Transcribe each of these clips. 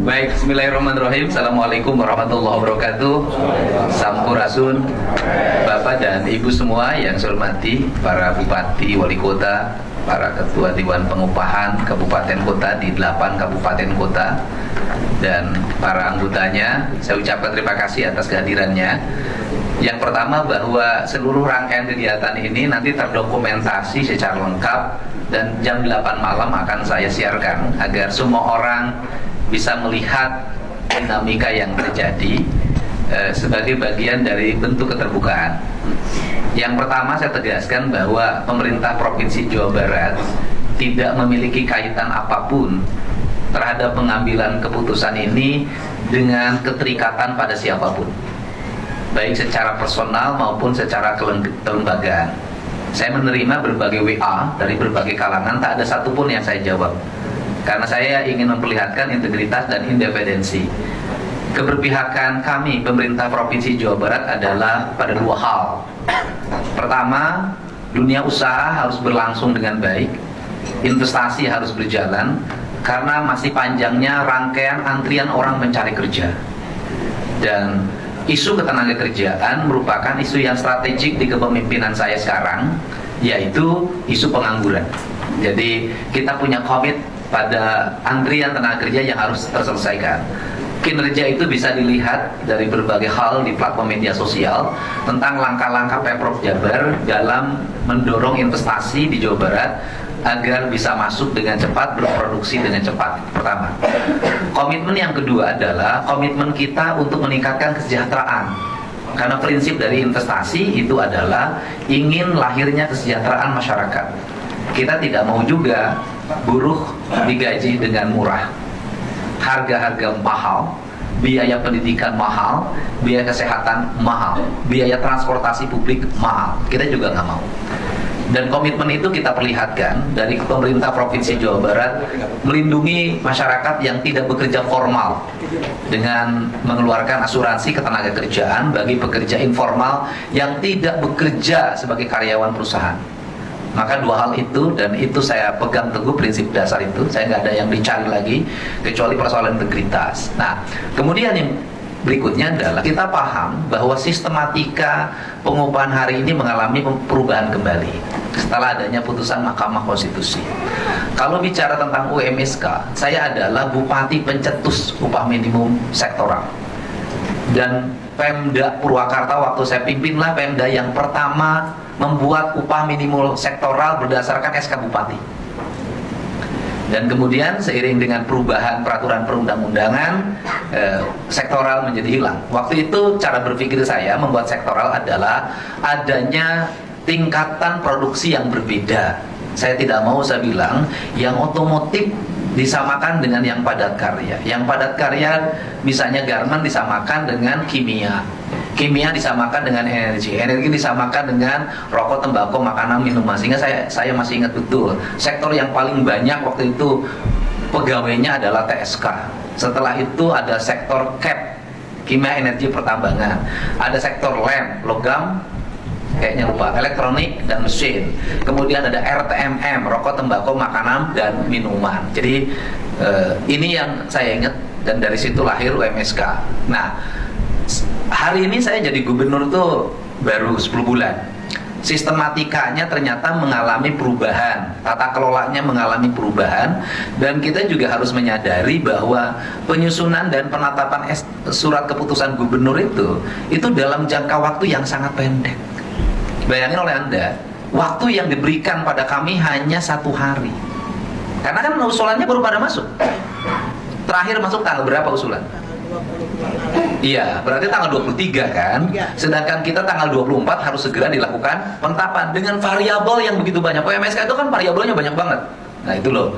Baik, bismillahirrahmanirrahim. Assalamualaikum warahmatullahi wabarakatuh. Sampurasun, Bapak dan Ibu semua yang saya hormati, para bupati, wali kota, para ketua dewan pengupahan kabupaten kota di 8 kabupaten kota, dan para anggotanya. Saya ucapkan terima kasih atas kehadirannya. Yang pertama, bahwa seluruh rangkaian kegiatan ini nanti terdokumentasi secara lengkap dan jam 8 malam akan saya siarkan agar semua orang bisa melihat dinamika yang terjadi sebagai bagian dari bentuk keterbukaan. Yang pertama, saya tegaskan bahwa pemerintah Provinsi Jawa Barat tidak memiliki kaitan apapun terhadap pengambilan keputusan ini dengan keterikatan pada siapapun, baik secara personal maupun secara kelembagaan. Saya menerima berbagai WA dari berbagai kalangan, tak ada satupun yang saya jawab, karena saya ingin memperlihatkan integritas dan independensi. Keberpihakan kami, pemerintah Provinsi Jawa Barat, adalah pada dua hal. Pertama, dunia usaha harus berlangsung dengan baik, investasi harus berjalan, karena masih panjangnya rangkaian antrian orang mencari kerja. Dan isu ketenagakerjaan merupakan isu yang strategik di kepemimpinan saya sekarang, yaitu isu pengangguran. Jadi kita punya komit pada antrian tenaga kerja yang harus terselesaikan. Kinerja itu bisa dilihat dari berbagai hal di platform media sosial tentang langkah-langkah Pemprov Jabar dalam mendorong investasi di Jawa Barat agar bisa masuk dengan cepat, berproduksi dengan cepat. Pertama. Komitmen yang kedua adalah komitmen kita untuk meningkatkan kesejahteraan. Karena prinsip dari investasi itu adalah ingin lahirnya kesejahteraan masyarakat. Kita tidak mau juga buruh digaji dengan murah, harga-harga mahal, biaya pendidikan mahal, biaya kesehatan mahal, biaya transportasi publik mahal. Kita juga nggak mau. Dan komitmen itu kita perlihatkan dari pemerintah Provinsi Jawa Barat melindungi masyarakat yang tidak bekerja formal dengan mengeluarkan asuransi ketenagakerjaan bagi pekerja informal yang tidak bekerja sebagai karyawan perusahaan. Maka dua hal itu, dan itu saya pegang teguh prinsip dasar itu, saya nggak ada yang dicari lagi kecuali persoalan integritas. Nah, kemudian yang berikutnya adalah kita paham bahwa sistematika pengupahan hari ini mengalami perubahan kembali setelah adanya putusan Mahkamah Konstitusi. Kalau bicara tentang UMSK, saya adalah bupati pencetus upah minimum sektoral. Dan Pemda Purwakarta waktu saya pimpinlah Pemda yang pertama membuat upah minimum sektoral berdasarkan SK Bupati. Dan kemudian seiring dengan perubahan peraturan perundang-undangan, sektoral menjadi hilang. Waktu itu cara berpikir saya membuat sektoral adalah adanya tingkatan produksi yang berbeda. Saya tidak mau saya bilang yang otomotif disamakan dengan yang padat karya. Yang padat karya misalnya garment disamakan dengan kimia. Kimia disamakan dengan energi. Energi disamakan dengan rokok, tembakau, makanan, minuman. Sehingga saya masih ingat betul. Sektor yang paling banyak waktu itu pegawainya adalah TSK. Setelah itu ada sektor CAP, kimia, energi, pertambangan. Ada sektor lem, logam, kayaknya lupa, elektronik dan mesin. Kemudian ada RTMM, rokok, tembakau, makanan dan minuman. Jadi ini yang saya ingat, dan dari situ lahir UMSK. Nah, hari ini saya jadi gubernur tuh baru 10 bulan. Sistematikanya ternyata mengalami perubahan, tata kelolanya mengalami perubahan, dan kita juga harus menyadari bahwa penyusunan dan penetapan surat keputusan gubernur itu dalam jangka waktu yang sangat pendek. Bayangin oleh Anda, waktu yang diberikan pada kami hanya 1 hari. Karena kan usulannya baru pada masuk. Terakhir masuk tanggal berapa usulan? Iya, berarti tanggal 23 kan? Sedangkan kita tanggal 24 harus segera dilakukan penetapan dengan variabel yang begitu banyak. UMSK itu kan variabelnya banyak banget. Nah itu loh.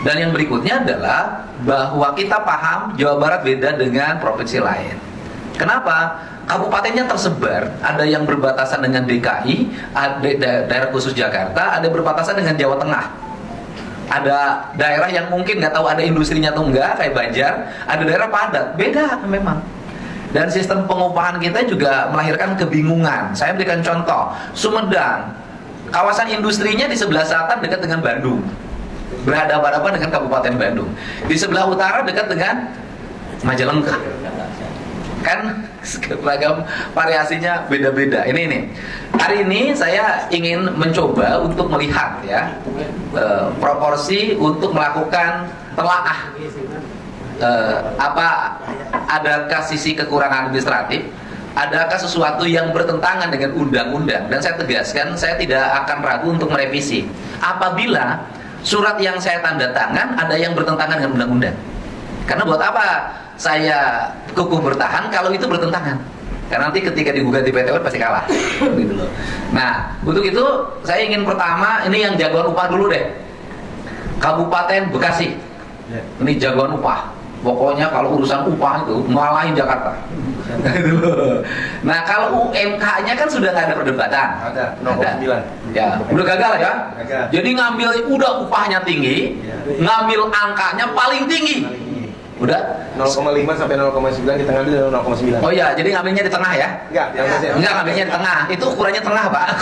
Dan yang berikutnya adalah bahwa kita paham Jawa Barat beda dengan provinsi lain. Kenapa? Kabupatennya tersebar, ada yang berbatasan dengan DKI, ada daerah khusus Jakarta, ada berbatasan dengan Jawa Tengah. Ada daerah yang mungkin nggak tahu ada industrinya atau enggak, kayak Banjar. Ada daerah padat, beda memang. Dan sistem pengupahan kita juga melahirkan kebingungan. Saya berikan contoh, Sumedang, kawasan industrinya di sebelah selatan dekat dengan Bandung, berhadapan-hadapan dengan Kabupaten Bandung. Di sebelah utara dekat dengan Majalengka. Kan beragam variasinya beda-beda. Ini hari ini saya ingin mencoba untuk melihat ya proporsi untuk melakukan telaah apa adakah sisi kekurangan administratif, adakah sesuatu yang bertentangan dengan undang-undang. Dan saya tegaskan, saya tidak akan ragu untuk merevisi apabila surat yang saya tanda tangan ada yang bertentangan dengan undang-undang. Karena buat apa saya kukuh bertahan kalau itu bertentangan? Karena nanti ketika digugat di PT UN pasti kalah. Gitu loh. Nah, untuk itu saya ingin pertama ini yang jagoan upah dulu deh. Kabupaten Bekasi. Ini jagoan upah. Pokoknya kalau urusan upah itu ngalahin Jakarta. Nah, kalau UMK-nya kan sudah nggak ada perdebatan. Ada 0,9. Ya, udah gagal ya? Gagal. Jadi ngambil udah upahnya tinggi, ngambil angkanya paling tinggi. Udah 0,5 sampai 0,9 kita ngambil dari 0,9. Oh iya, jadi ngambilnya di tengah ya? Enggak, ngambilnya di tengah. Itu ukurannya tengah, Pak.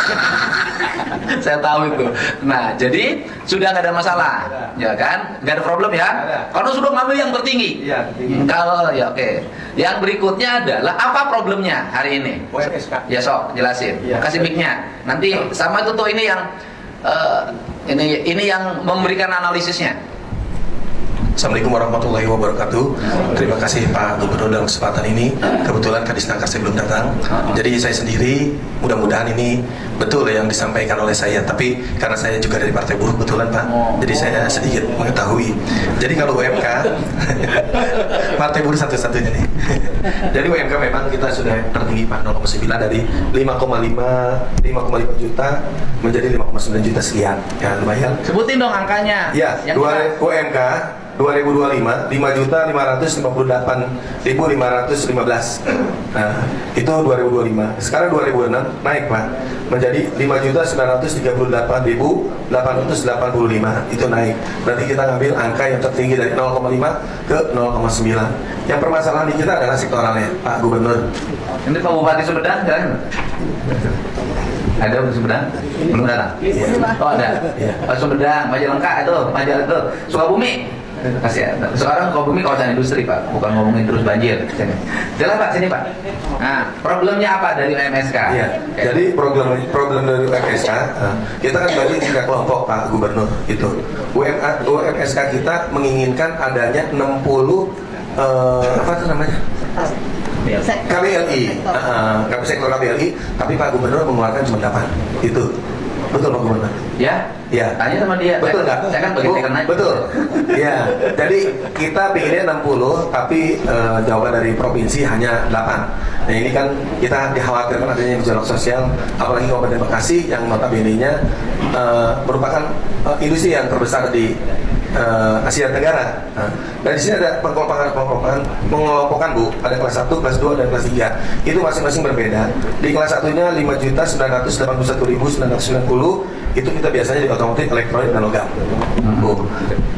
Saya tahu itu. Nah, jadi sudah nggak ada masalah, ya kan? Nggak ada problem ya? Karena sudah ngambil yang tertinggi. Iya, tertinggi. Kalau ya oke. Yang berikutnya adalah apa problemnya hari ini? UMSK. Ya sok, jelasin. Ya. Kasih mic-nya. Nanti sama itu tuh ini yang ini yang memberikan analisisnya. Assalamualaikum warahmatullahi wabarakatuh. Terima kasih Pak Gubernur dalam kesempatan ini. Kebetulan Kadisnaker saya belum datang. Jadi saya sendiri, mudah-mudahan ini betul yang disampaikan oleh saya. Tapi karena saya juga dari Partai Buruh kebetulan Pak, jadi saya sedikit mengetahui. Jadi kalau UMK, Partai Buruh satu-satunya nih. Jadi UMK memang kita sudah tertinggi Pak, 0,9 dari 5,5 juta menjadi 5,9 juta sekian. Ya lumayan. Sebutin dong angkanya. Ya, UMK 2025 5.558.515. Nah, itu 2025. Sekarang 2006 naik Pak menjadi 5.938.885. Itu naik. Berarti kita ngambil angka yang tertinggi dari 0,5 ke 0,9. Yang permasalahan di kita adalah sektoralnya, Pak Gubernur. Ini Pak Bupati Sumedang kan? Ada di Sumedang? Belum datang? Oh ada? Pak Sumedang, Majalengka itu, Sukabumi. Kasih ya. Sekarang Sukabumi kawasan industri Pak, bukan ngomongin terus banjir. Jelas Pak, sini Pak. Nah, problemnya apa dari UMSK? Iya. Jadi problem dari UMSK, kita kan bagi 3 kelompok Pak Gubernur itu. UMSK kita menginginkan adanya 60 apa itu namanya? KBLI, sektor KBLI, tapi Pak Gubernur mengeluarkan cuma 8. Itu betul Pak Gubernur? Ya. Tanya sama dia. Betul nggak? Saya kan bagian aja. Betul. Ya. Jadi kita pinginnya 60, tapi jawaban dari provinsi hanya 8. Nah ini kan kita dikhawatirkan adanya gejolak sosial, apalagi Kabupaten Bekasi yang notabene-nya merupakan industri yang terbesar di Asia Tenggara. Nah, dari sini ada pengelompokan Bu, ada kelas 1, kelas 2, dan kelas 3. Itu masing-masing berbeda. Di kelas 1-nya 5.981.990, itu kita biasanya di otomotif, elektronik, dan logam.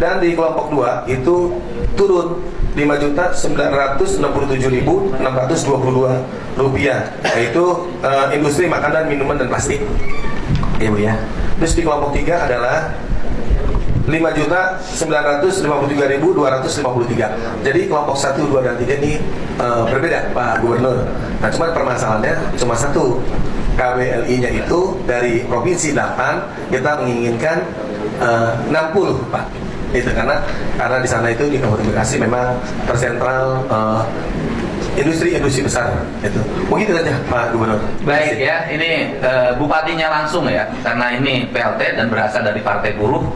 Dan di kelompok 2 itu turun 5.967.622 rupiah, yaitu industri makanan, minuman, dan plastik. Ya Bu ya. Terus di kelompok 3 adalah 5.953.253. Jadi kelompok 1, 2, dan 3 ini berbeda Pak Gubernur. Nah cuma permasalahannya cuma satu, KBLI-nya itu dari provinsi 8 kita menginginkan 60 Pak. Itu karena di sana itu di Kabupaten Bekasi memang tersentral industri besar itu. Mungkin itu saja Pak Gubernur. Baik ya, ini bupatinya langsung ya, karena ini PLT dan berasal dari Partai Buruh.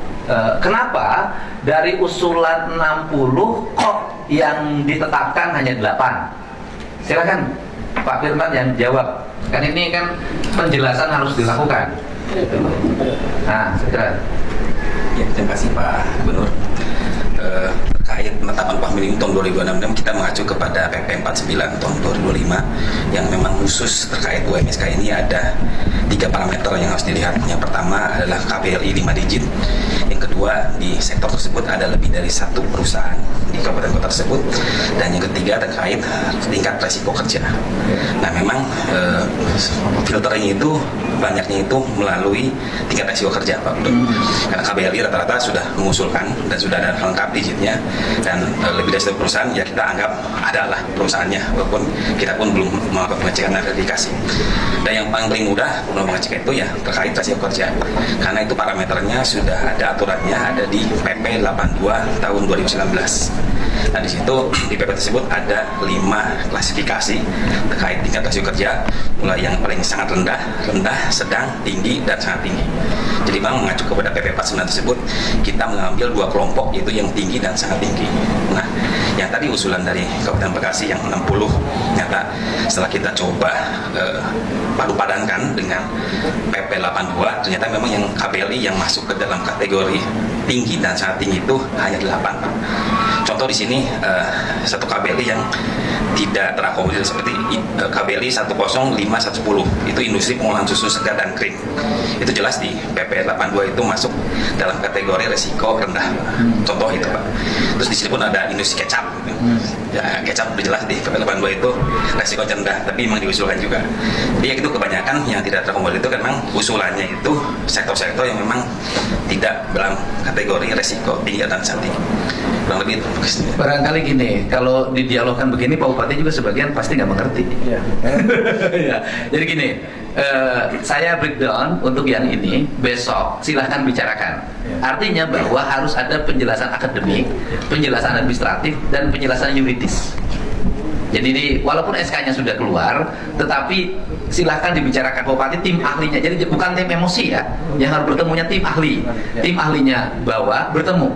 Kenapa dari usulan 60 kok yang ditetapkan hanya 8? Silakan Pak Firman yang jawab. Kan ini kan penjelasan harus dilakukan. Nah, silakan. Ya, terima kasih Pak Gubernur. Terkait penetapan upah minimum tahun 2006 kita mengacu kepada PP 49 tahun 2005 yang memang khusus terkait UMSK ini ada 3 parameter yang harus dilihat. Yang pertama adalah KBLI 5 digit. Yang kedua, di sektor tersebut ada lebih dari 1 perusahaan di kabupaten kota tersebut. Dan yang ketiga terkait tingkat resiko kerja. Nah memang filtering itu banyaknya itu melalui tingkat resiko kerja Pak. Karena KBLI rata-rata sudah mengusulkan dan sudah ada lengkap digitnya, dan lebih dari satu perusahaan ya kita anggap adalah perusahaannya, walaupun kita pun belum melakukan pengecekan dan verifikasi. Dan yang paling mudah untuk mengecek itu ya terkait resiko kerja, karena itu parameternya sudah ada aturannya, ada di PP 82 tahun 2019. Nah di situ di PP tersebut ada 5 klasifikasi terkait tingkat resiko kerja, mulai yang paling sangat rendah, sedang, tinggi, dan sangat tinggi. Jadi Bang mengacu kepada PP 49 tersebut, kita mengambil 2 kelompok, yaitu yang tinggi dan sangat tinggi. Nah yang tadi usulan dari Kabupaten Bekasi yang 60, ternyata setelah kita coba padu-padankan dengan PP 82, ternyata memang yang KBLI yang masuk ke dalam kategori tinggi dan sangat tinggi itu hanya 8. Contoh di sini satu KBLI yang tidak terakomodir seperti KBLI 105 110, itu industri pengolahan susu segar dan krim. Itu jelas di PP 82 itu masuk dalam kategori resiko rendah. Contoh itu Pak. Terus di sini pun ada industri kecap. Ya, kecap udah jelas di PP 82 itu resiko rendah, tapi memang diusulkan juga. Dia itu kebanyakan yang tidak terakomodir itu kan memang usulannya itu sektor-sektor yang memang tidak dalam kategori resiko tinggi dan sangat tinggi. Kurang lebih itu. Barangkali gini, kalau didialogkan begini Pak Bupati juga sebagian pasti nggak mengerti. Iya. Ya, jadi gini, saya breakdown untuk yang ini, besok silahkan bicarakan. Artinya bahwa harus ada penjelasan akademik, penjelasan administratif, dan penjelasan yuridis. Jadi walaupun SK-nya sudah keluar, tetapi silahkan dibicarakan Bupati, tim ahlinya. Jadi bukan tim emosi ya, yang harus bertemunya tim ahli. Tim ahlinya bawa bertemu,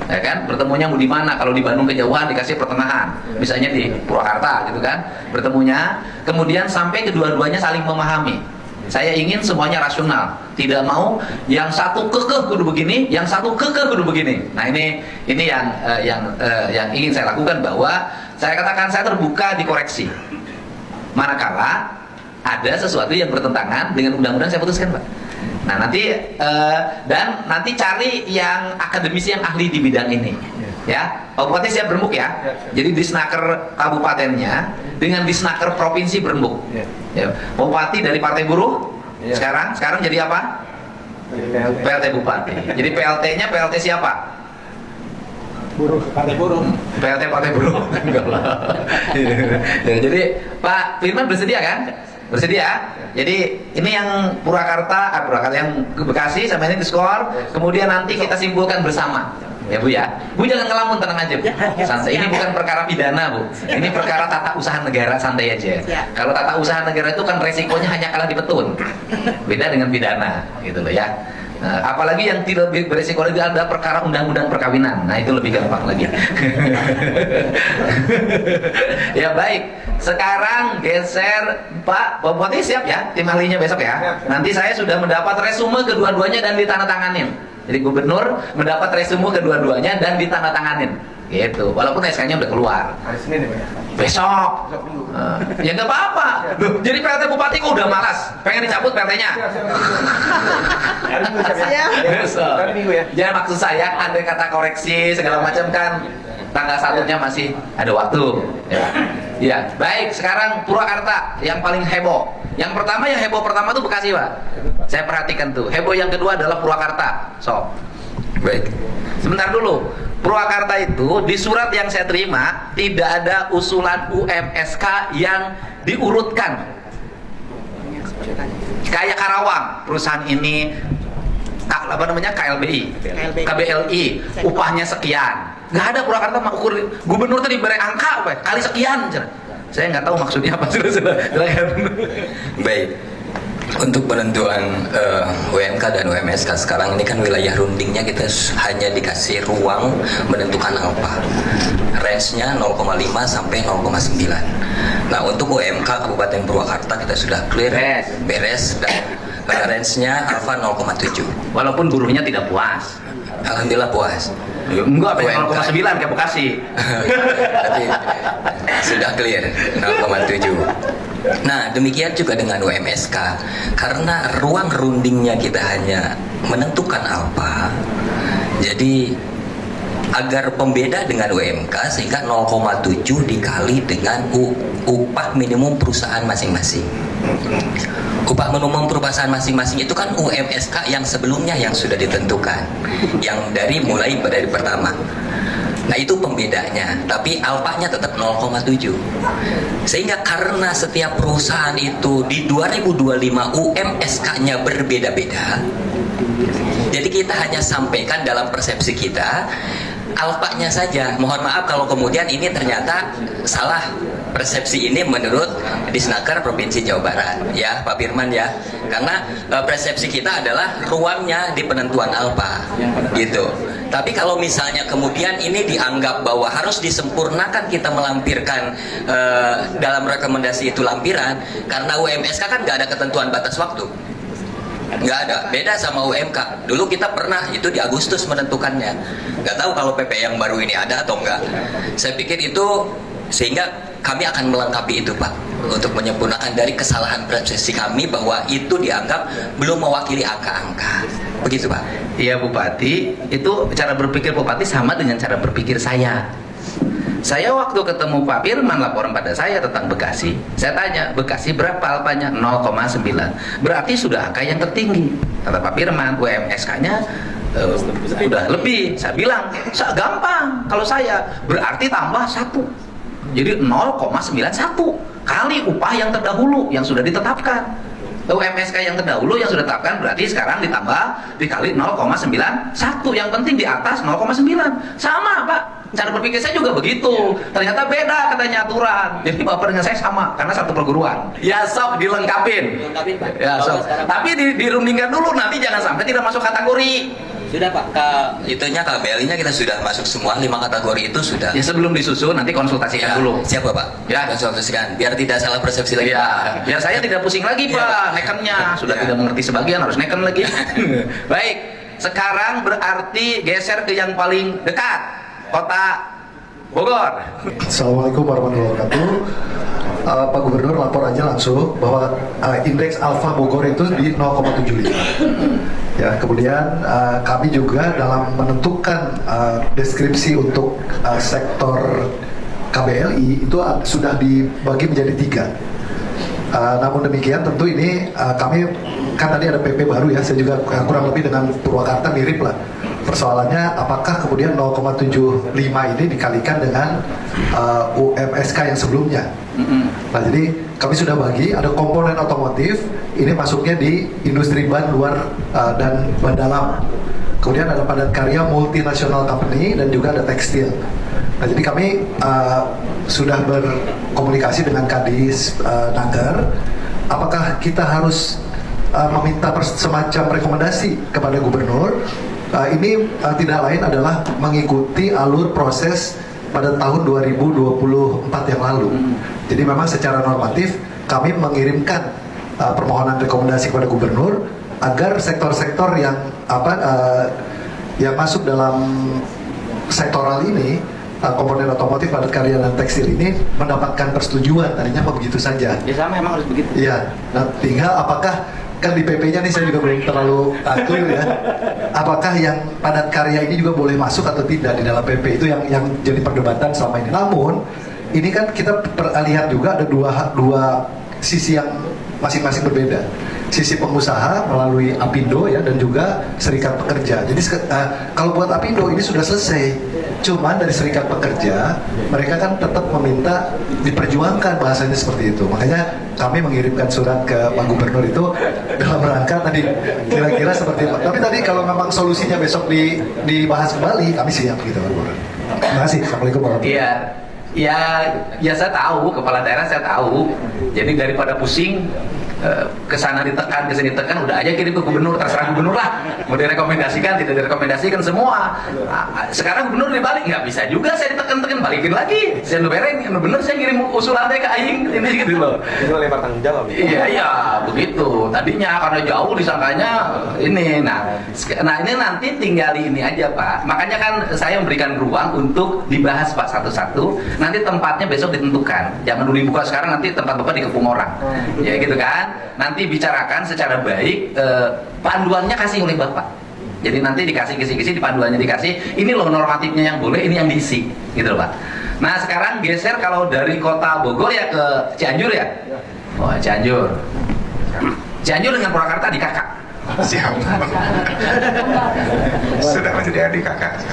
ya kan? Bertemunya mau di mana? Kalau di Bandung kejauhan dikasih pertengahan, misalnya di Purwakarta gitu kan? Bertemunya, kemudian sampai kedua-duanya saling memahami. Saya ingin semuanya rasional, tidak mau yang satu kekeh kudu begini, yang satu kekeh kudu begini. Nah ini yang ingin saya lakukan, bahwa saya katakan saya terbuka dikoreksi. Manakala ada sesuatu yang bertentangan dengan undang-undang, saya putuskan Pak. Nah nanti dan nanti cari yang akademisi yang ahli di bidang ini. Ya, Pak Bupati siap berembuk ya. Jadi disnaker kabupatennya dengan disnaker provinsi berembuk. Ya. Pak Bupati dari Partai Buruh. Sekarang jadi apa? PLT Bupati. Jadi PLT-nya PLT siapa? Buruh, Partai Buruh. PLT Partai Buruh. Enggak lah. Ya, jadi Pak Firman bersedia kan? Bersedia. Jadi ini yang Purwakarta yang ke Bekasi sama ini diskor. Kemudian nanti kita simpulkan bersama. Ya Bu ya. Bu jangan ngelamun, tenang aja Bu. Santai. Ini bukan perkara pidana Bu. Ini perkara tata usaha negara, santai aja. Kalau tata usaha negara itu kan resikonya hanya kalah di petun. Beda dengan pidana, gitu loh ya. Apalagi yang tidak beresiko lagi ada perkara undang-undang perkawinan. Nah itu lebih gampang lagi. Ya baik. Sekarang geser Pak Bupati, siap ya tim ahlinya besok ya. Nanti saya sudah mendapat resume kedua-duanya dan ditandatanganin. Jadi gubernur mendapat resume kedua-duanya dan ditandatanganin. Gitu. Walaupun SK-nya udah keluar. Hari Senin ya, Besok. Ya nggak apa-apa. Jadi PLT Bupati kok udah malas, pengen dicabut PLT-nya. Hari Minggu ya. Besok. Hari Minggu ya. Jangan, maksud saya ada kata koreksi segala macam kan. Tanggal 1-nya masih ada waktu. Ya, baik. Sekarang Purwakarta yang paling heboh. Yang heboh pertama tuh Bekasi Pak. Saya perhatikan tuh. Heboh yang kedua adalah Purwakarta. Baik. Sebentar dulu. Purwakarta itu di surat yang saya terima tidak ada usulan UMSK yang diurutkan. Kayak Karawang, perusahaan ini KLBI, KBLI, upahnya sekian. Nggak ada Purwakarta mah ukur gubernur tadi beri angka kali sekian. Saya nggak tahu maksudnya apa. Silakan. Baik. Untuk penentuan UMK dan UMSK sekarang ini kan wilayah rundingnya kita hanya dikasih ruang menentukan apa. Range-nya 0,5 sampai 0,9. Nah untuk UMK Kabupaten Purwakarta kita sudah clear, beres, dan range-nya alfa 0,7. Walaupun buruhnya tidak puas. Alhamdulillah puas. Enggak, 0,9 kayak Bekasi. Tapi sudah clear 0,7. Nah demikian juga dengan UMSK, karena ruang rundingnya kita hanya menentukan apa. Jadi agar pembeda dengan UMK sehingga 0,7 dikali dengan upah minimum perusahaan masing-masing. Upah minimum perusahaan masing-masing itu kan UMSK yang sebelumnya yang sudah ditentukan, yang mulai dari pertama. Nah itu pembedanya, tapi alpanya tetap 0,7. Sehingga karena setiap perusahaan itu di 2025 UMSK-nya berbeda-beda, jadi kita hanya sampaikan dalam persepsi kita alpanya saja. Mohon maaf kalau kemudian ini ternyata salah persepsi ini menurut Disnaker Provinsi Jawa Barat, ya Pak Firman ya. Karena persepsi kita adalah ruangnya di penentuan alpa, gitu. Tapi kalau misalnya kemudian ini dianggap bahwa harus disempurnakan kita melampirkan dalam rekomendasi itu lampiran, karena UMSK kan nggak ada ketentuan batas waktu. Nggak ada, beda sama UMK. Dulu kita pernah itu di Agustus menentukannya. Nggak tahu kalau PP yang baru ini ada atau enggak. Saya pikir itu, sehingga kami akan melengkapi itu Pak, untuk menyempurnakan dari kesalahan persepsi kami bahwa itu dianggap belum mewakili angka-angka. Begitu Pak. Iya Bupati, itu cara berpikir Bupati sama dengan cara berpikir saya. Saya waktu ketemu Pak Firman laporan pada saya tentang Bekasi, saya tanya, Bekasi berapa alpanya? 0,9. Berarti sudah angka yang tertinggi. Kata Pak Firman, UMSK-nya sudah lebih. Saya bilang, gampang kalau saya, berarti tambah 1. Jadi 0,91 kali upah yang terdahulu yang sudah ditetapkan. UMSK yang terdahulu yang sudah ditetapkan berarti sekarang ditambah dikali 0,91. Yang penting di atas 0,9. Sama Pak. Cara berpikir saya juga begitu. Ternyata beda katanya aturan. Jadi bapak dengan saya sama karena satu perguruan. Ya sok dilengkapin. Ya sok. Tapi dirundingkan dulu, nanti jangan sampai tidak masuk kategori. Sudah Pak, itunya KBL-nya kita sudah masuk semua 5 kategori itu sudah. Ya sebelum disusun nanti konsultasikan dulu. Siapa Pak? Ya konsultasikan biar tidak salah persepsi lagi. Ya, biar saya tidak pusing lagi Pak, nekennya. Sudah tidak mengerti sebagian harus neken lagi. Baik, sekarang berarti geser ke yang paling dekat. Kota Bogor. Assalamualaikum warahmatullahi wabarakatuh. Pak Gubernur lapor aja langsung bahwa indeks alfa Bogor itu di 0,75. Ya, kemudian kami juga dalam menentukan deskripsi untuk sektor KBLI itu sudah dibagi menjadi 3. Namun demikian tentu ini kami kan tadi ada PP baru ya, saya juga kurang lebih dengan Purwakarta mirip lah. Persoalannya apakah kemudian 0,75 ini dikalikan dengan UMSK yang sebelumnya. Nah jadi kami sudah bagi, ada komponen otomotif, ini masuknya di industri ban luar dan ban dalam. Kemudian ada padat karya multinasional company dan juga ada tekstil. Nah jadi kami sudah berkomunikasi dengan Kadis Naker, apakah kita harus meminta semacam rekomendasi kepada gubernur. Ini tidak lain adalah mengikuti alur proses pada tahun 2024 yang lalu. Jadi memang secara normatif kami mengirimkan permohonan rekomendasi kepada gubernur agar sektor-sektor yang yang masuk dalam sektoral ini, komponen otomotif, padat karya dan tekstil ini mendapatkan persetujuan. Tadinya begitu saja. Ya sama, emang harus begitu. Iya. Nah, tinggal apakah kan di PP-nya nih saya juga belum terlalu clear ya. Apakah yang padat karya ini juga boleh masuk atau tidak di dalam PP, itu yang jadi perdebatan selama ini. Namun ini kan kita lihat juga ada dua sisi yang masing-masing berbeda. Sisi pengusaha melalui Apindo ya, dan juga Serikat Pekerja. Jadi kalau buat Apindo ini sudah selesai. Cuman dari Serikat Pekerja mereka kan tetap meminta diperjuangkan, bahasanya seperti itu. Makanya kami mengirimkan surat ke Pak Gubernur itu dalam rangka tadi kira-kira seperti itu. Tapi tadi kalau memang solusinya besok dibahas kembali, kami siap gitu Pak Gubernur. Terima kasih. Assalamualaikum warahmatullahi wabarakatuh. Ya saya tahu, kepala daerah saya tahu. Jadi daripada pusing kesana ditekan, kesini ditekan, udah aja kirim ke gubernur, terserah gubernur lah. Mau direkomendasikan, tidak direkomendasikan semua. Sekarang gubernur dibalik, nggak bisa juga saya ditekan-tekan, balikin lagi. Saya bereng, bener saya kirim usulan ke aing ini gitu loh. Itu lempar tanggung jawab. Iya, begitu. Tadinya karena jauh disangkanya ini. Nah ini nanti tinggal ini aja Pak. Makanya kan saya memberikan ruang untuk dibahas Pak satu-satu. Nanti tempatnya besok ditentukan. Jangan dulu dibuka sekarang, nanti tempat Bapak dikepung orang. Ya gitu kan. Nanti bicarakan secara baik, panduannya kasih oleh Bapak. Jadi nanti dikasih kisi-kisi, di panduannya dikasih, ini loh normatifnya yang boleh, ini yang diisi, gitu loh Pak. Nah sekarang geser kalau dari kota Bogor ya ke Cianjur ya. Oh Cianjur. Cianjur dengan Purwakarta di kakak. Siap. Sudah menjadi adik kakak.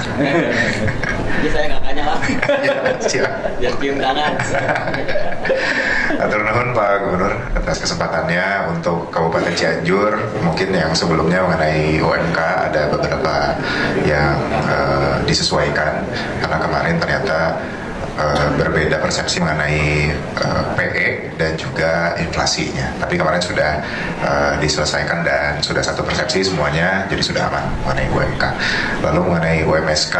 Jadi saya kakaknya lah. Ya, siap. Biar cium tangan. Atur nuhun Pak Gubernur atas kesempatannya untuk Kabupaten Cianjur. Mungkin yang sebelumnya mengenai UMK ada beberapa yang disesuaikan karena kemarin ternyata berbeda persepsi mengenai PE dan juga inflasinya. Tapi kemarin sudah diselesaikan dan sudah satu persepsi semuanya, jadi sudah aman mengenai UMK. Lalu mengenai UMSK,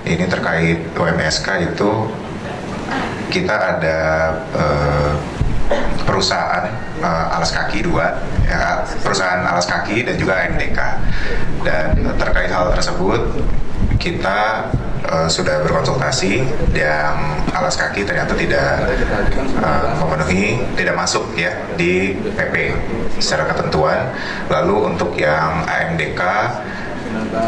ini terkait UMSK itu kita ada perusahaan alas kaki dua, ya, perusahaan alas kaki dan juga AMDK. Dan terkait hal tersebut kita sudah berkonsultasi, yang alas kaki ternyata tidak memenuhi, tidak masuk ya di PP secara ketentuan. Lalu untuk yang AMDK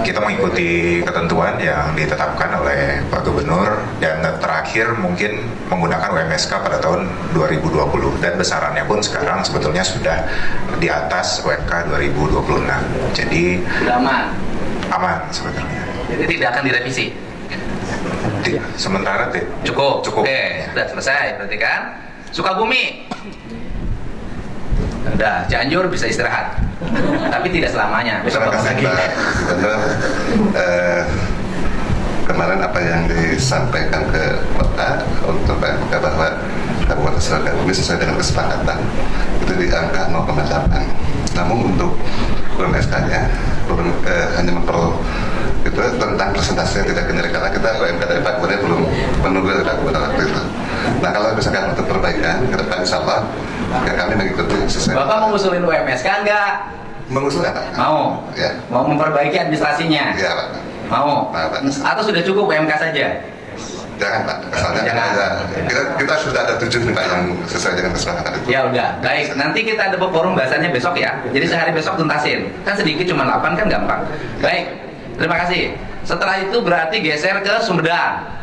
kita mengikuti ketentuan yang ditetapkan oleh Pak Gubernur, dan terakhir mungkin menggunakan UMSK pada tahun 2020 dan besarannya pun sekarang sebetulnya sudah di atas UMK 2026. Jadi aman sebetulnya. Jadi tidak akan direvisi. Sementara Cukup. Cukup. Oke, sudah selesai berarti kan. Sukabumi. Udah, Cianjur bisa istirahat. Tapi tidak selamanya. Besok Terima bangun kasih lagi. Pak Gubernur. Kemarin apa yang disampaikan ke Bapak untuk PMK bahwa Kabupaten Sukabumi sesuai dengan kesepakatan itu di angka 0,8. Namun untuk UMSK-nya hanya itu tentang presentasinya tidak benar karena kita UMK dari Pak Gubernur belum menunggu dari Pak Gubernur waktu itu. Nah kalau misalkan untuk perbaikan ke depan insya Allah ya kami mengikuti sesuai. Bapak mau ngusulin UMSK enggak? Mengusulkan Pak? Mau. Ya. Mau memperbaiki administrasinya? Iya Pak. Mau. Nah, Pak. Atau sudah cukup UMK saja? Jangan Pak, soalnya Jangan. kita sudah ada 7 nih Pak yang sesuai dengan kesepakatan itu. Ya udah, baik. Nanti kita ada forum bahasanya besok ya. Jadi sehari besok tuntasin. Kan sedikit cuma 8 kan gampang. Baik. Terima kasih. Setelah itu berarti geser ke Sumedang.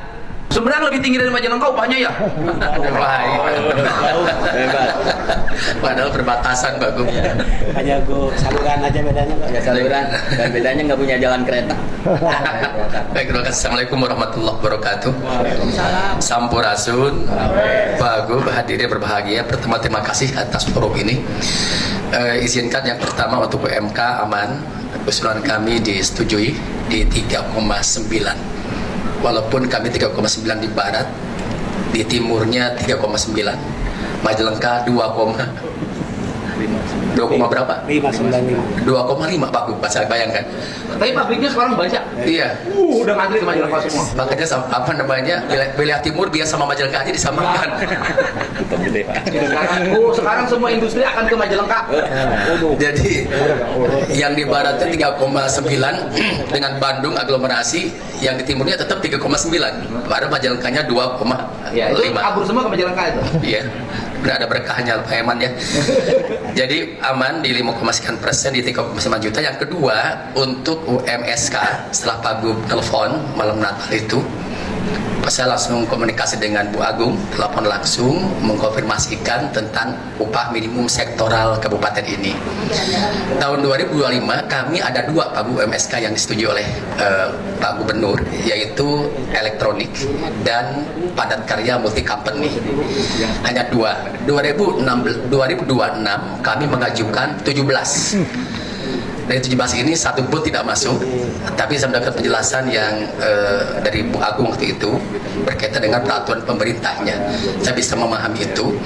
Sumedang lebih tinggi dari Majalengka upahnya ya? Padahal perbatasan Pak Gub. Hanya go saluran aja bedanya. Ya, saluran. Dan bedanya nggak punya jalan kereta. Baik, terima kasih. Assalamualaikum warahmatullahi wabarakatuh. Sampurasun, Pak Gub, hadirin berbahagia. Pertama terima kasih atas forum ini. Izinkan yang pertama untuk UMK aman. Usulan kami disetujui di 3,9. Walaupun kami 3,9 di barat, di timurnya 3,9, Majalengka 2, berapa? 595. 2,5 Pak Gub, saya bayangkan. Tapi pabriknya sekarang banyak. Iya. Udah ngantri ke Majalengka semua. Makanya apa namanya, wilayah timur biar sama Majalengka aja disamakan. Sekarang semua industri akan ke Majalengka. Jadi yang di baratnya 3,9 dengan Bandung aglomerasi, yang di timurnya tetap 3,9. Baru Majalengkanya 2,5. Ya, itu kabur semua ke Majalengka itu. Iya. Udah ada berkahnya Pak Eman ya. Jadi aman di 5,9% di 3,9 juta. Yang kedua untuk UMSK, setelah Pak Gub telepon malam Natal itu, saya langsung komunikasi dengan Bu Agung, telepon langsung mengkonfirmasikan tentang upah minimum sektoral kabupaten ini. Tahun 2025 kami ada 2 Pak Bu UMSK yang disetujui oleh Pak Gubernur, yaitu elektronik dan padat karya multi company. Hanya 2. 2026 kami mengajukan 17. Dari 17 ini satu pun tidak masuk, tapi saya mendapat penjelasan yang dari Bu Agung waktu itu berkaitan dengan peraturan pemerintahnya. Saya bisa memahami itu.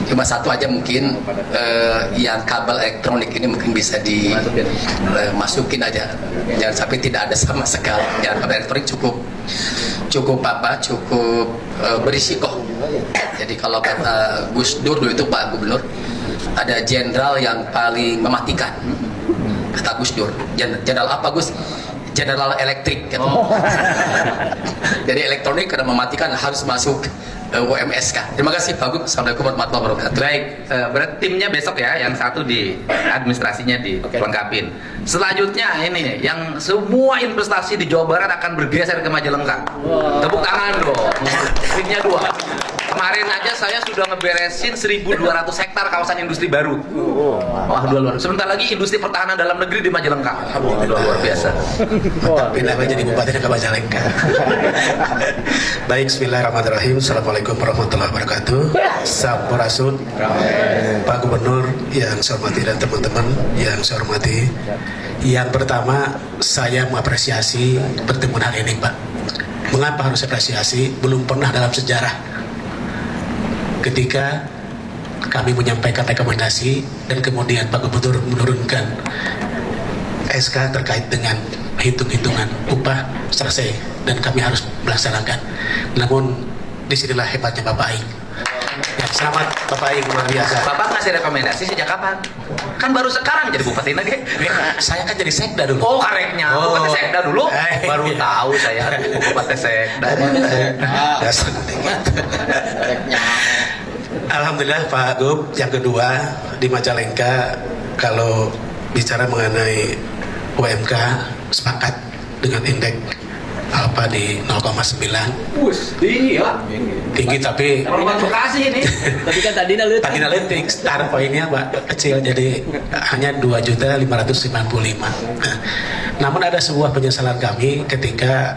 Cuma satu aja mungkin yang kabel elektronik ini mungkin bisa dimasukin aja. Jangan sampai tidak ada sama sekali. Yang kabel elektronik cukup berisiko. Jadi kalau kata Gus Dur dulu itu Pak Gubernur, ada jenderal yang paling mematikan. Kata Gus Dur, jenderal apa Gus? General Electric gitu. Jadi elektronik karena mematikan harus masuk UMSK. Terima kasih Pak Gub. Assalamualaikum warahmatullahi wabarakatuh. Baik, berarti timnya besok ya, yang satu di administrasinya dilengkapin. Selanjutnya ini, yang semua investasi di Jawa Barat akan bergeser ke Majalengka. Tepuk tangan dong. Timnya 2. Kemarin aja saya sudah ngeberesin 1.200 hektar kawasan industri baru. Wah, luar. Sebentar lagi industri pertahanan dalam negeri di Majalengka. Luar biasa. Pindah jadi bupati ke Majalengka. Baik, bismillahirrahmanirrahim. Assalamualaikum warahmatullahi wabarakatuh. Sampurasun, Pak Gubernur yang saya hormati dan teman-teman yang saya hormati. Yang pertama, saya mengapresiasi pertemuan hari ini, Pak. Mengapa harus apresiasi? Belum pernah dalam sejarah ketika kami menyampaikan rekomendasi dan kemudian Pak Gubernur menurunkan SK terkait dengan hitung-hitungan upah selesai dan kami harus melaksanakan. Namun disinilah hebatnya Bapak Aing. Ya, selamat Bapak Aing, luar biasa. Bapak ngasih rekomendasi sejak kapan? Kan baru sekarang jadi bupati lagi. Saya kan jadi sekda dulu. Oh, kareknya. Bupati sekda dulu. Baru tahu saya bupati sekda. Alhamdulillah Pak Gub. Yang kedua, di Majalengka kalau bicara mengenai UMK sepakat dengan indeks alfa di 0,9. Tinggi ya. Tinggi tapi Rumah Bekasi ini. Tapi kan tadi nalut. tadi nanti start poinnya Pak kecil, jadi hanya 2.555. Namun ada sebuah penyesalan kami ketika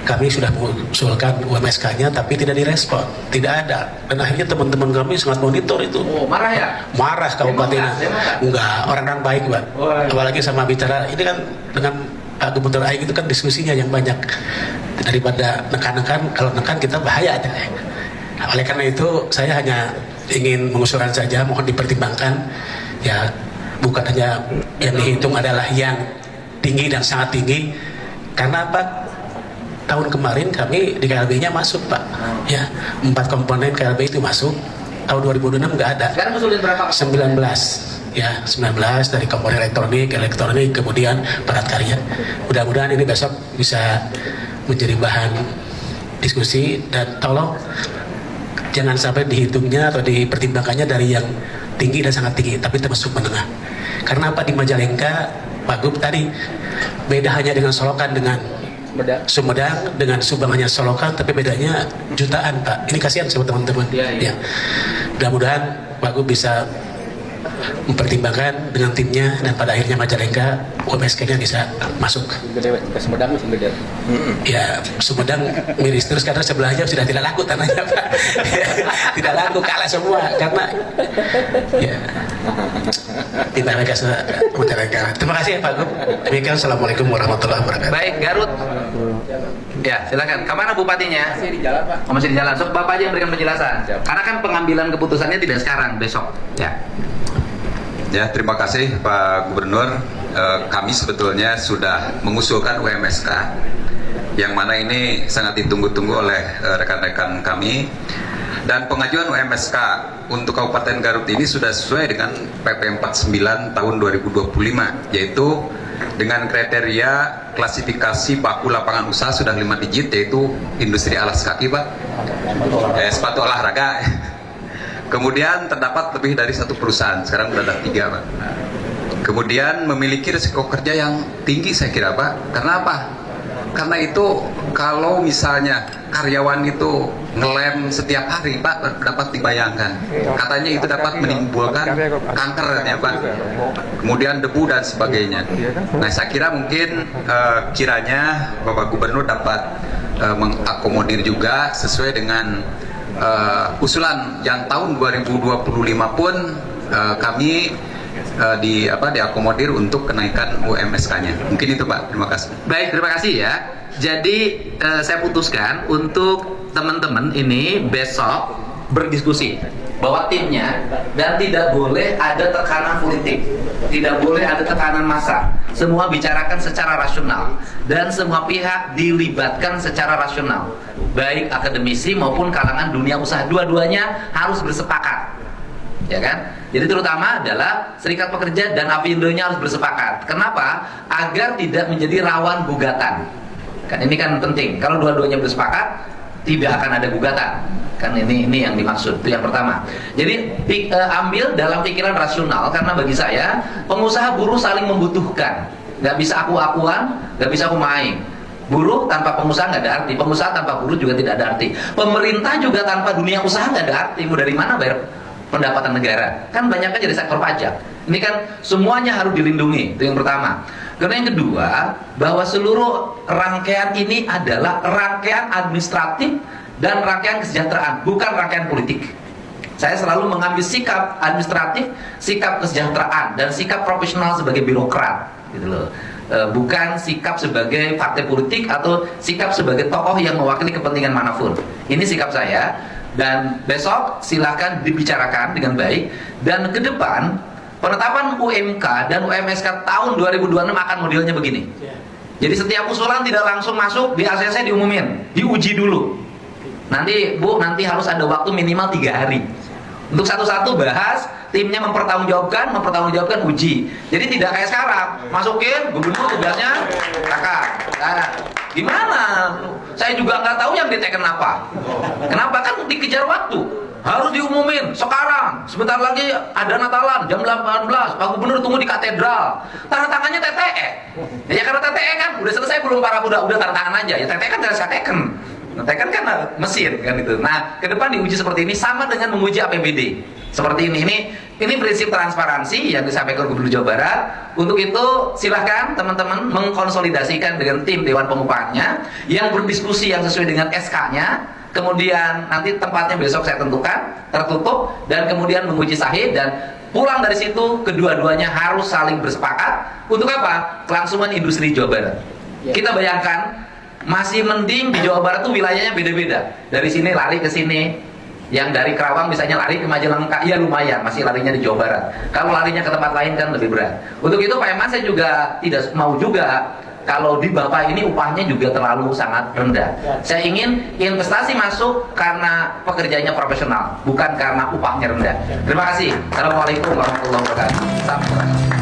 kami sudah mengusulkan UMSK-nya tapi tidak direspon, tidak ada. Dan akhirnya teman-teman kami sangat monitor itu. Oh, marah ya? Marah kabupaten. Enggak, orang-orang baik, Pak. Apalagi sama bicara ini kan dengan Pak Gubernur Aing itu kan diskusinya yang banyak daripada nekan-nekan. Kalau nekan kita bahaya aja. Oleh karena itu saya hanya ingin mengusulkan saja, mohon dipertimbangkan ya, bukan hanya yang dihitung adalah yang tinggi dan sangat tinggi. Karena apa? Tahun kemarin kami di KLB-nya masuk, Pak. Ya, 4 komponen KLB itu masuk. Tahun 2006 nggak ada. Sekarang usulin berapa? 19. Ya, 19 dari komponen elektronik, kemudian padat karya. Mudah-mudahan ini besok bisa menjadi bahan diskusi dan tolong jangan sampai dihitungnya atau dipertimbangkannya dari yang tinggi dan sangat tinggi, tapi termasuk menengah. Karena apa, di Majalengka, Pak Gub tadi beda hanya dengan Solokan dengan Sumedang, dengan Subang hanya Solokan, tapi bedanya jutaan, Pak. Ini kasihan sama teman-teman. Ya. Mudah-mudahan Pak Gub bisa mempertimbangkan dengan timnya dan pada akhirnya Majalengka UMSK-nya bisa masuk. Sumedang masih gede. Ya, Sumedang miris terus karena sebelahnya sudah tidak laku tanahnya, Pak. Tidak laku, kalah semua karena ya tidak mereka Majalengka. Terima kasih Pak Gub. Demikian, assalamualaikum warahmatullahi wabarakatuh. Baik, Garut. Ya, silakan. Kemana bupatinya? Masih di jalan, Pak. Oh, masih di jalan. So, Bapak aja yang berikan penjelasan. Karena kan pengambilan keputusannya tidak sekarang, besok. Ya. Ya, terima kasih Pak Gubernur. Kami sebetulnya sudah mengusulkan UMSK, yang mana ini sangat ditunggu-tunggu oleh rekan-rekan kami. Dan pengajuan UMSK untuk Kabupaten Garut ini sudah sesuai dengan PP 49 tahun 2025, yaitu dengan kriteria klasifikasi paku lapangan usaha sudah 5 digit, yaitu industri alas kaki, Pak, sepatu olahraga. Kemudian terdapat lebih dari 1 perusahaan, sekarang sudah ada 3, Pak. Kemudian memiliki risiko kerja yang tinggi, saya kira, Pak. Karena apa? Karena itu kalau misalnya karyawan itu ngelem setiap hari, Pak, dapat dibayangkan. Katanya itu dapat menimbulkan kanker, ya, Pak. Kemudian debu dan sebagainya. Nah, saya kira mungkin kiranya Bapak Gubernur dapat mengakomodir juga sesuai dengan usulan yang tahun 2025 pun kami diakomodir untuk kenaikan UMSK-nya. Mungkin itu, Pak. Terima kasih. Baik, terima kasih ya. Jadi saya putuskan untuk teman-teman ini besok berdiskusi bahwa timnya, dan tidak boleh ada tekanan politik, tidak boleh ada tekanan massa. Semua bicarakan secara rasional dan semua pihak dilibatkan secara rasional, baik akademisi maupun kalangan dunia usaha. Dua-duanya harus bersepakat. ya kan? Jadi terutama adalah serikat pekerja dan Apindo-nya harus bersepakat. Kenapa? Agar tidak menjadi rawan gugatan. Kan ini kan penting. Kalau dua-duanya bersepakat, tidak akan ada gugatan. Kan ini yang dimaksud. Itu yang pertama. Jadi ambil dalam pikiran rasional, karena bagi saya pengusaha buruh saling membutuhkan. Nggak bisa aku-akuan, nggak bisa aku main. Buruh tanpa pengusaha nggak ada arti. Pengusaha tanpa buruh juga tidak ada arti. Pemerintah juga tanpa dunia usaha nggak ada arti. Mau dari mana bayar pendapatan negara? Kan banyaknya dari sektor pajak. Ini kan semuanya harus dilindungi. Itu yang pertama. Karena yang kedua, bahwa seluruh rangkaian ini adalah rangkaian administratif dan rangkaian kesejahteraan, bukan rangkaian politik. Saya selalu mengambil sikap administratif, sikap kesejahteraan, dan sikap profesional sebagai birokrat, gitu loh. Bukan sikap sebagai partai politik atau sikap sebagai tokoh yang mewakili kepentingan manapun. Ini sikap saya, dan besok silakan dibicarakan dengan baik. Dan ke depan penetapan UMK dan UMSK tahun 2026 akan modelnya begini. Jadi setiap usulan tidak langsung masuk di ACC, diumumin, diuji dulu. Nanti Bu, nanti harus ada waktu minimal 3 hari untuk satu-satu bahas, timnya mempertanggungjawabkan uji. Jadi tidak kayak sekarang, masukin gubernur tugasnya kakak. Nah, gimana? Saya juga nggak tahu yang diteken apa. Kenapa? Kan dikejar waktu. Harus diumumin sekarang. Sebentar lagi ada Natalan jam 18. Pak Gubernur tunggu di katedral. Tanda tangannya TTE. Ya karena TTE kan udah selesai belum para budak, udah tanda tangan aja. Ya TTE kan tidak teken. Teken kan mesin kan itu. Nah, ke depan diuji seperti ini sama dengan menguji APBD. Seperti ini. Ini prinsip transparansi yang disampaikan Gubernur Jawa Barat. Untuk itu silahkan teman-teman mengkonsolidasikan dengan tim Dewan Pengupahnya yang berdiskusi yang sesuai dengan SK-nya. Kemudian nanti tempatnya besok saya tentukan, tertutup, dan kemudian menguji sahih, dan pulang dari situ kedua-duanya harus saling bersepakat. Untuk apa? Kelangsungan industri Jawa Barat. Kita bayangkan, masih mending di Jawa Barat tuh wilayahnya beda-beda. Dari sini lari ke sini. Yang dari Kerawang misalnya lari ke Majalengka, ya lumayan, masih larinya di Jawa Barat. Kalau larinya ke tempat lain kan lebih berat. Untuk itu Pak Eman, saya juga tidak mau juga kalau di Bapak ini upahnya juga terlalu sangat rendah. Saya ingin investasi masuk karena pekerjaannya profesional, bukan karena upahnya rendah. Terima kasih. Assalamualaikum warahmatullahi wabarakatuh. Sampai jumpa.